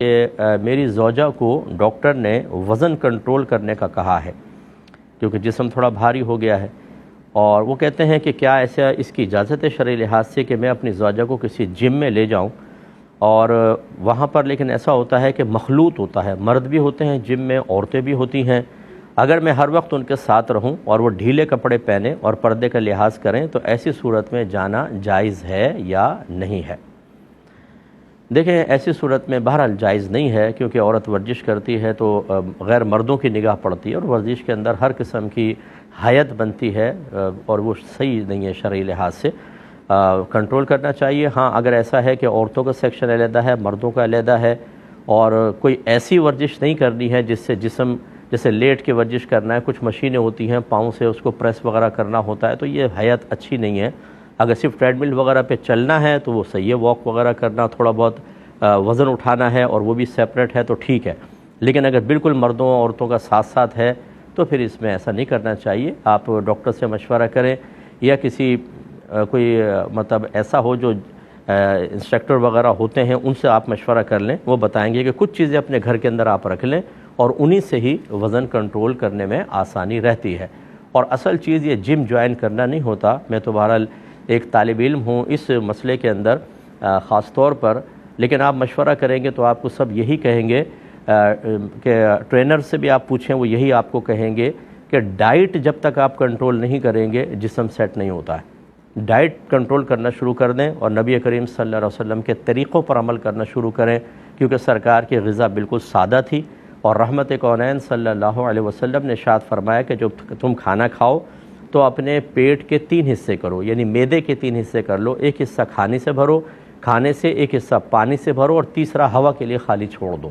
کہ میری زوجہ کو ڈاکٹر نے وزن کنٹرول کرنے کا کہا ہے کیونکہ جسم تھوڑا بھاری ہو گیا ہے، اور وہ کہتے ہیں کہ کیا ایسا اس کی اجازت ہے شرعی لحاظ سے کہ میں اپنی زوجہ کو کسی جم میں لے جاؤں، اور وہاں پر لیکن ایسا ہوتا ہے کہ مخلوط ہوتا ہے، مرد بھی ہوتے ہیں جم میں، عورتیں بھی ہوتی ہیں۔ اگر میں ہر وقت ان کے ساتھ رہوں اور وہ ڈھیلے کپڑے پہنیں اور پردے کا لحاظ کریں تو ایسی صورت میں جانا جائز ہے یا نہیں ہے؟ دیکھیں، ایسی صورت میں بہرحال جائز نہیں ہے، کیونکہ عورت ورزش کرتی ہے تو غیر مردوں کی نگاہ پڑتی ہے، اور ورزش کے اندر ہر قسم کی حیت بنتی ہے، اور وہ صحیح نہیں ہے شرعی لحاظ سے۔ کنٹرول کرنا چاہیے۔ ہاں، اگر ایسا ہے کہ عورتوں کا سیکشن علیحدہ ہے، مردوں کا علیحدہ ہے، اور کوئی ایسی ورزش نہیں کرنی ہے جس سے جسم جیسے لیٹ کے ورزش کرنا ہے، کچھ مشینیں ہوتی ہیں پاؤں سے اس کو پریس وغیرہ کرنا ہوتا ہے، تو یہ حیت اچھی نہیں ہے۔ اگر صرف ٹریڈ مل وغیرہ پہ چلنا ہے تو وہ صحیح ہے، واک وغیرہ کرنا، تھوڑا بہت وزن اٹھانا ہے اور وہ بھی سیپریٹ ہے تو ٹھیک ہے، لیکن اگر بالکل مردوں عورتوں کا ساتھ ساتھ ہے تو پھر اس میں ایسا نہیں کرنا چاہیے۔ آپ ڈاکٹر سے مشورہ کریں، یا کسی کوئی مطلب ایسا ہو جو انسٹرکٹر وغیرہ ہوتے ہیں، ان سے آپ مشورہ کر لیں، وہ بتائیں گے کہ کچھ چیزیں اپنے گھر کے اندر آپ رکھ لیں اور انہی سے ہی وزن کنٹرول کرنے میں آسانی رہتی ہے۔ اور اصل چیز یہ جم جوائن کرنا نہیں ہوتا۔ میں تو بہرحال ایک طالب علم ہوں اس مسئلے کے اندر خاص طور پر، لیکن آپ مشورہ کریں گے تو آپ کو سب یہی کہیں گے کہ ٹرینر سے بھی آپ پوچھیں، وہ یہی آپ کو کہیں گے کہ ڈائٹ جب تک آپ کنٹرول نہیں کریں گے جسم سیٹ نہیں ہوتا ہے۔ ڈائٹ کنٹرول کرنا شروع کر دیں اور نبی کریم صلی اللہ علیہ وسلم کے طریقوں پر عمل کرنا شروع کریں، کیونکہ سرکار کی غذا بالکل سادہ تھی، اور رحمت کونین صلی اللہ علیہ وسلم نے ارشاد فرمایا کہ جب تم کھانا کھاؤ تو اپنے پیٹ کے 3 حصے کرو، یعنی معدے کے 3 حصے کر لو، ایک حصہ کھانے سے بھرو، کھانے سے ایک حصہ پانی سے بھرو، اور تیسرا ہوا کے لیے خالی چھوڑ دو۔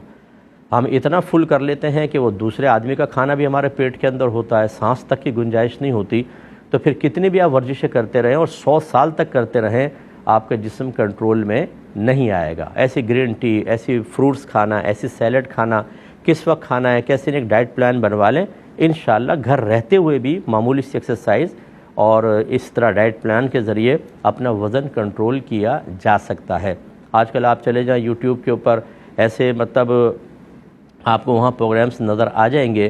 ہم اتنا فل کر لیتے ہیں کہ وہ دوسرے آدمی کا کھانا بھی ہمارے پیٹ کے اندر ہوتا ہے، سانس تک کی گنجائش نہیں ہوتی، تو پھر کتنی بھی آپ ورزشیں کرتے رہیں اور 100 سال تک کرتے رہیں، آپ کا جسم کنٹرول میں نہیں آئے گا۔ ایسی گرین ٹی، ایسی فروٹس کھانا، ایسی سیلڈ کھانا، کس وقت کھانا ہے، کیسے ایک ڈائٹ پلان بنوا لیں، انشاءاللہ گھر رہتے ہوئے بھی معمولی سی ایکسرسائز اور اس طرح ڈائٹ پلان کے ذریعے اپنا وزن کنٹرول کیا جا سکتا ہے۔ آج کل آپ چلے جائیں یوٹیوب کے اوپر، ایسے مطلب آپ کو وہاں پروگرامز نظر آ جائیں گے،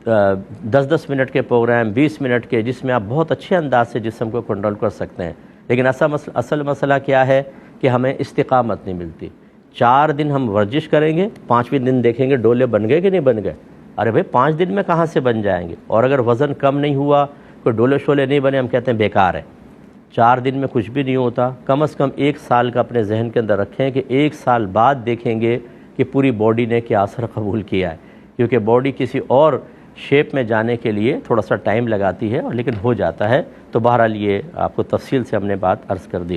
10-10 منٹ کے پروگرام، 20 منٹ کے، جس میں آپ بہت اچھے انداز سے جسم کو کنٹرول کر سکتے ہیں، لیکن اصل مسئلہ کیا ہے کہ ہمیں استقامت نہیں ملتی۔ 4 دن ہم ورزش کریں گے، 5ویں دن دیکھیں گے ڈولے بن گئے کہ نہیں بن گئے۔ ارے بھائی 5 دن میں کہاں سے بن جائیں گے؟ اور اگر وزن کم نہیں ہوا، کوئی ڈولے شولے نہیں بنے، ہم کہتے ہیں بیکار ہے۔ 4 دن میں کچھ بھی نہیں ہوتا۔ کم از کم 1 سال کا اپنے ذہن کے اندر رکھیں کہ 1 سال بعد دیکھیں گے کہ پوری باڈی نے کیا اثر قبول کیا ہے، کیونکہ باڈی کسی اور شیپ میں جانے کے لیے تھوڑا سا ٹائم لگاتی ہے، لیکن ہو جاتا ہے۔ تو بہرحال یہ آپ کو تفصیل سے ہم نے بات عرض کر دی۔